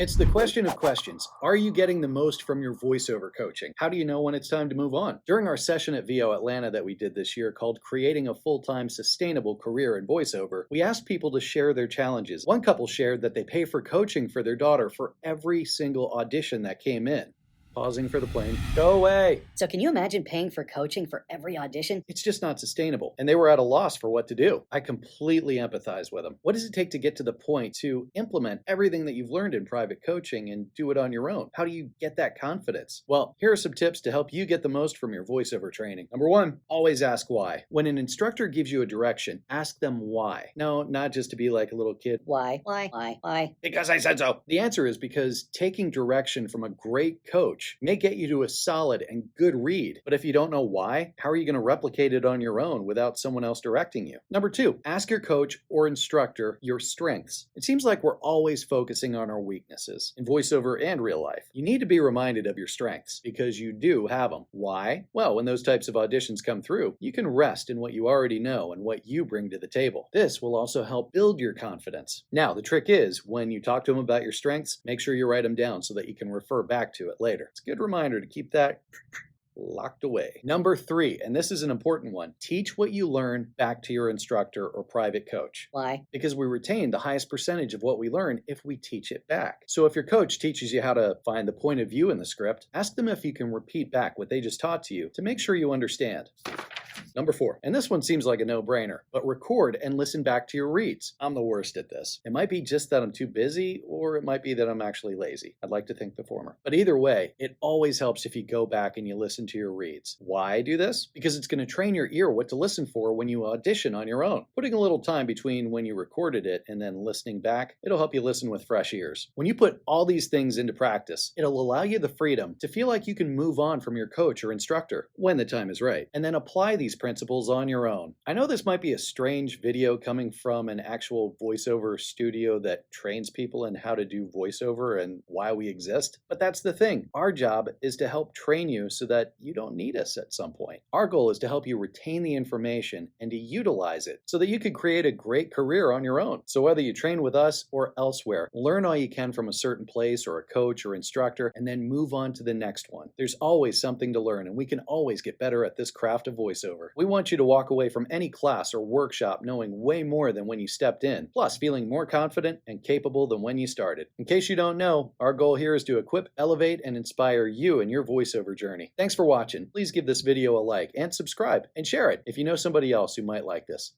It's the question of questions. Are you getting the most from your voiceover coaching? How do you know when it's time to move on? During our session at VO Atlanta that we did this year called Creating a Full-Time Sustainable Career in Voiceover, we asked people to share their challenges. One couple shared that they pay for coaching for their daughter for every single audition that came in. Pausing for the plane. Go away. So can you imagine paying for coaching for every audition? It's just not sustainable. And they were at a loss for what to do. I completely empathize with them. What does it take to get to the point to implement everything that you've learned in private coaching and do it on your own? How do you get that confidence? Well, here are some tips to help you get the most from your voiceover training. Number one, always ask why. When an instructor gives you a direction, ask them why. No, not just to be like a little kid. Why? Because I said so. The answer is because taking direction from a great coach may get you to a solid and good read. But if you don't know why, how are you going to replicate it on your own without someone else directing you? Number two, ask your coach or instructor your strengths. It seems like we're always focusing on our weaknesses in voiceover and real life. You need to be reminded of your strengths because you do have them. Why? Well, when those types of auditions come through, you can rest in what you already know and what you bring to the table. This will also help build your confidence. Now, the trick is when you talk to them about your strengths, make sure you write them down so that you can refer back to it later. It's a good reminder to keep that locked away. Number three, and this is an important one, teach what you learn back to your instructor or private coach. Why? Because we retain the highest percentage of what we learn if we teach it back. So if your coach teaches you how to find the point of view in the script, ask them if you can repeat back what they just taught to you to make sure you understand. Number four, and this one seems like a no-brainer, but record and listen back to your reads. I'm the worst at this. It might be just that I'm too busy, or it might be that I'm actually lazy. I'd like to think the former. But either way, it always helps if you go back and you listen to your reads. Why do this? Because it's going to train your ear what to listen for when you audition on your own. Putting a little time between when you recorded it and then listening back, it'll help you listen with fresh ears. When you put all these things into practice, it'll allow you the freedom to feel like you can move on from your coach or instructor when the time is right, and then apply these principles on your own. I know this might be a strange video coming from an actual voiceover studio that trains people in how to do voiceover and why we exist, but that's the thing. Our job is to help train you so that you don't need us at some point. Our goal is to help you retain the information and to utilize it so that you can create a great career on your own. So whether you train with us or elsewhere, learn all you can from a certain place or a coach or instructor and then move on to the next one. There's always something to learn and we can always get better at this craft of voiceover. We want you to walk away from any class or workshop knowing way more than when you stepped in, plus feeling more confident and capable than when you started. In case you don't know, our goal here is to equip, elevate, and inspire you in your voiceover journey. Thanks for watching. Please give this video a like and subscribe and share it if you know somebody else who might like this.